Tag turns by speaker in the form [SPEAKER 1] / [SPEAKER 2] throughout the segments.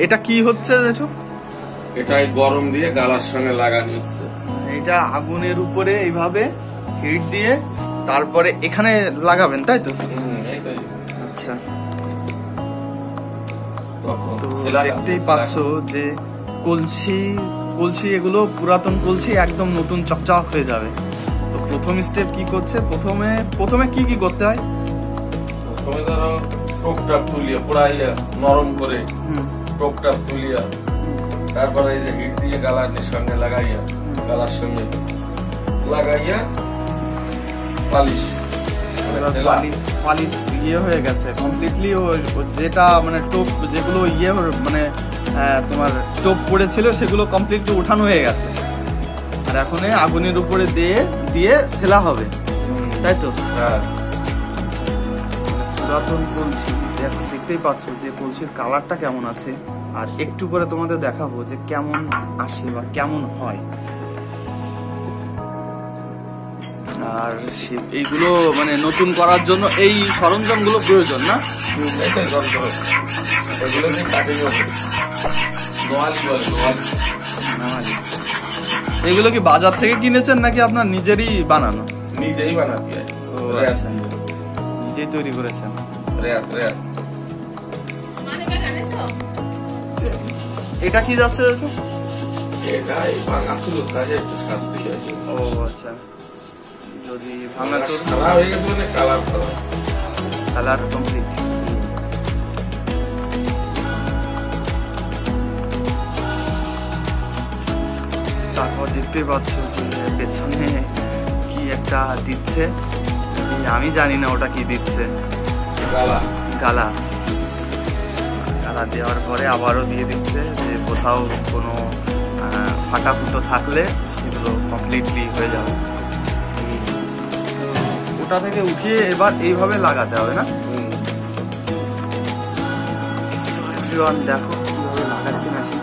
[SPEAKER 1] এটা কি হচ্ছে জেঠু?
[SPEAKER 2] এটাই গরম দিয়ে গালার সঙ্গে লাগানো হচ্ছে।
[SPEAKER 1] এটা আগুনের উপরে এইভাবে হিট দিয়ে তারপরে এখানে লাগাবেন, তাই তো? আচ্ছা, তো দেখতেই পাচ্ছ যে কলসি এগুলো পুরাতন কলসি একদম নতুন চকচক হয়ে যাবে। তো প্রথম স্টেপ কি করছে, প্রথমে কি করতে হয়?
[SPEAKER 2] প্রথমে ধরো টোপটাপ তুলিয়া পুরাইয়া নরম করে টোপটাপ তুলিয়া তারপরে এই যে হিট দিয়ে গালার সঙ্গে লাগাইয়া গালার সঙ্গে লাগাইয়া পালিশ
[SPEAKER 1] পালিশ ইয়ে হয়ে গেছে কমপ্লিটলি। যেটা মানে টোপ যেগুলো ইয়ে মানে তোমার টোপ পড়েছিল সেগুলো কমপ্লিটলি উঠানো হয়ে গেছে। আর এখন আগুনের উপরে দিয়ে সেলা হবে, তাই তো?
[SPEAKER 2] হ্যাঁ,
[SPEAKER 1] পুরাতন কলসি দেখতেই পাচ্ছ যে কলসির কালারটা কেমন আছে। আর একটু করে তোমাদের দেখাবো যে কেমন আসে বা কেমন হয়। আর এইগুলো মানে নতুন করার জন্য এই সরঞ্জাম গুলো প্রয়োজন না? এগুলো কি বাজার থেকে কিনেছেন নাকি আপনার নিজেরই বানানো?
[SPEAKER 2] নিজেই বানাতে হয়।
[SPEAKER 1] নিজেই তৈরি করেছেন? এটা কি যাচ্ছে?
[SPEAKER 2] এটা আসলে কাজে একটু স্বাদ দিয়ে আছে।
[SPEAKER 1] ও আচ্ছা, যদি ভাঙা তো
[SPEAKER 2] কালার হয়ে গেছে মানে কালার
[SPEAKER 1] কমপ্লিট। তারপর দেখতে পাচ্ছ যে পেছনে কি একটা দিচ্ছে, আমি জানি না ওটা কি দিচ্ছে। গালা দেওয়ার পরে আবারও দিয়ে দিচ্ছে যে কোথাও কোনো ফাটা ফুটো থাকলে সেগুলো কমপ্লিটলি হয়ে যাবে। ওটা থেকে উঠিয়ে এবার এইভাবে লাগাতে হবে না? দেখো কিভাবে লাগাচ্ছে মেশিন।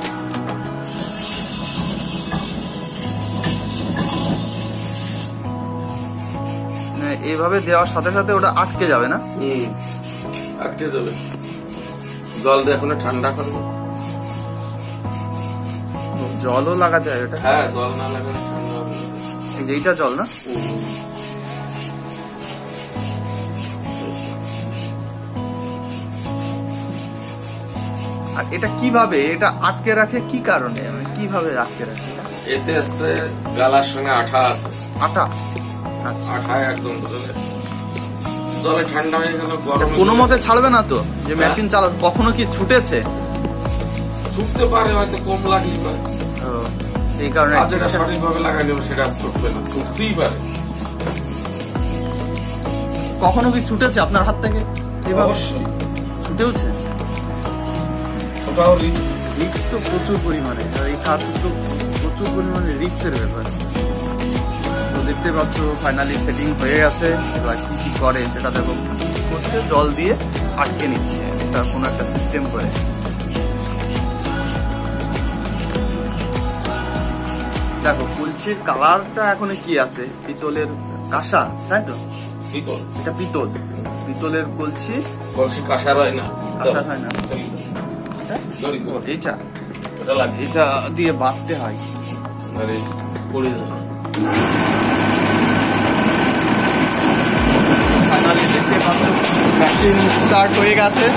[SPEAKER 1] এইভাবে দেওয়ার সাথে সাথে ওটা আটকে যাবে না?
[SPEAKER 2] আটকে যাবে। জল দিয়ে এখন ঠান্ডা করবো।
[SPEAKER 1] জলও লাগাতে হয় ওটা?
[SPEAKER 2] হ্যাঁ, জল না লাগালে ঠান্ডা হবে।
[SPEAKER 1] এইটা জল না? আর এটা কিভাবে এটা আটকে রাখে, কি কারণে, কিভাবে আটকে রাখে?
[SPEAKER 2] এতে আছে গালার সঙ্গে আঠা আছে।
[SPEAKER 1] আঠা? আচ্ছা,
[SPEAKER 2] আঠা একদম জলে ঠান্ডা হয়ে গেল,
[SPEAKER 1] কোনো মতে ছাড়বে না তো? যে মেশিন চালা কখনো কি ছুটেছে?
[SPEAKER 2] ছুটতে পারে, হয়তো কম লাগলেই পারে।
[SPEAKER 1] এই কারণে
[SPEAKER 2] যেটা সঠিকভাবে লাগাই দেবো সেটা ছুটবে না, ছুটতেই পারে।
[SPEAKER 1] কখনো কি ছুটেছে আপনার হাত থেকে?
[SPEAKER 2] অবশ্যই
[SPEAKER 1] ছুটেওছে।
[SPEAKER 2] ওটাও
[SPEAKER 1] রিক্স তো প্রচুর পরিমাণে, এই কাজ তো প্রচুর পরিমাণে রিক্সের ব্যাপার। তো দেখতে পাচ্ছ ফাইনালি সেটিং হয়ে গেছে। এবার কি করে সেটা দেখো, করছে জল দিয়ে আটকে নিচ্ছে, এটা কোনো একটা সিস্টেম করে। দেখো কলসির কালারটা এখন কি আছে, পিতলের কাঁসা, তাই তো?
[SPEAKER 2] পিতল,
[SPEAKER 1] এটা পিতলের কলসি।
[SPEAKER 2] কাঁসার হয় না,
[SPEAKER 1] কাঁসার হয় না, এটা দিয়ে বাঁধতে হয়। ফাইনালি দেখতে পাচ্ছ মেশিন স্টার্ট হয়ে গেছে।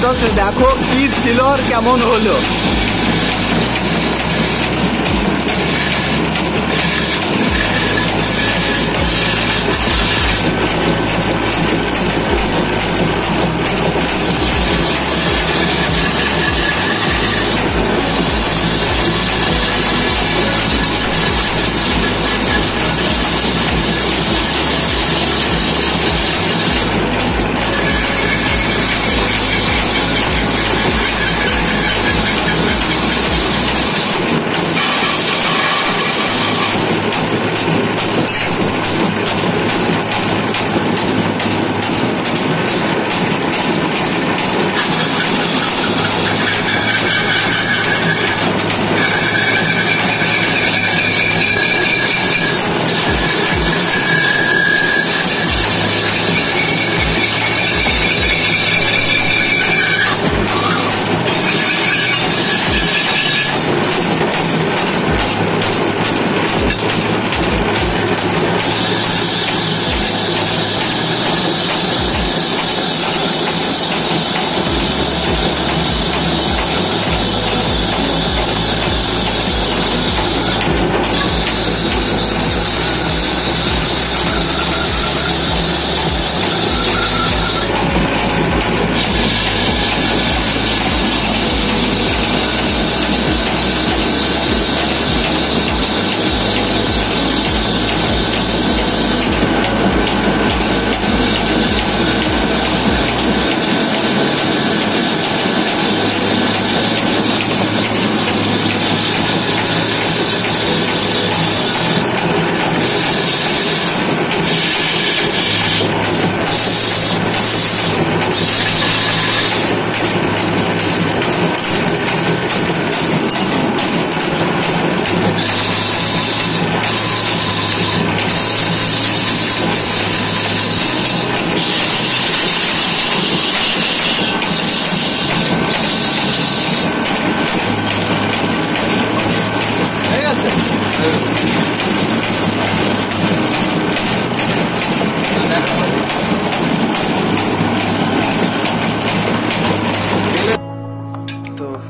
[SPEAKER 1] জাস্ট দেখো কি ছিল আর কেমন হলো।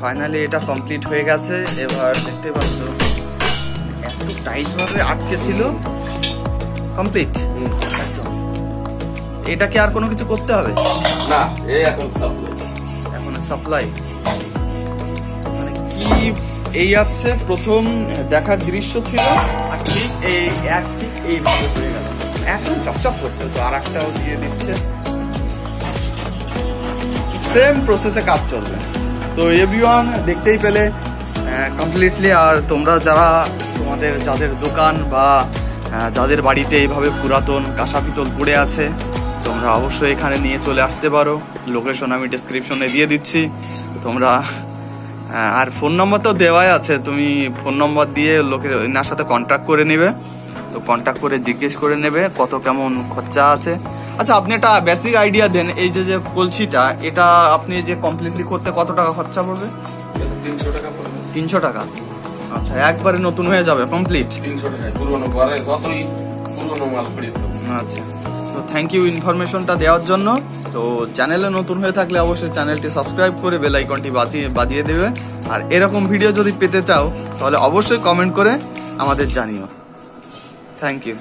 [SPEAKER 1] ফাইনালি এটা কমপ্লিট হয়ে গেছে। এবার দেখতে পাচ্ছ এত টাইট ভাবে আটকে ছিল, কমপ্লিট একদম। এটাকে আর কোনো কিছু করতে হবে
[SPEAKER 2] না, এই এখন
[SPEAKER 1] সাপ্লাই মানে কি এই আছে প্রথম দেখার দৃশ্য ছিল, আর ঠিক এইভাবে হয়ে গেল, এখন চকচক করছে। তো আর একটাও দিয়ে দিচ্ছে, সেম প্রসেসে কাজ চলবে। তো এভরিওয়ান দেখতেই পেলে কমপ্লিটলি। আর তোমরা যাদের দোকান বা যাদের বাড়িতে এইভাবে পুরাতন কাঁসা পিতল পড়ে আছে, তোমরা অবশ্যই এখানে নিয়ে চলে আসতে পারো। লোকেশন আমি ডেসক্রিপশনে দিয়ে দিচ্ছি। তোমরা আর ফোন নম্বর তো দেওয়াই আছে, তুমি ফোন নম্বর দিয়ে এনার সাথে কন্ট্যাক্ট করে নেবে। তো কন্ট্যাক্ট করে জিজ্ঞেস করে নেবে কত কেমন খরচা আছে। আচ্ছা, আপনি একটা বেসিক আইডিয়া দেন, এই যে কলসিটা, এটা আপনি যে কমপ্লিটলি করতে কত টাকা খরচা পড়বে?
[SPEAKER 2] 300 টাকা পড়বে।
[SPEAKER 1] 300 টাকা? আচ্ছা, একবারে নতুন হয়ে যাবে কমপ্লিট?
[SPEAKER 2] 300 টাকা পুরনো ঘরে যতই পুরনো মাল পড়ে থাকবে।
[SPEAKER 1] আচ্ছা, তো থ্যাংক ইউ ইনফরমেশনটা দেওয়ার জন্য। তো চ্যানেলে নতুন হয়ে থাকলে অবশ্যই চ্যানেলটি সাবস্ক্রাইব করে বেল আইকনটি বাজিয়ে দেবে। আর এরকম ভিডিও যদি পেতে চাও তাহলে অবশ্যই কমেন্ট করে আমাদের জানিও। Thank you.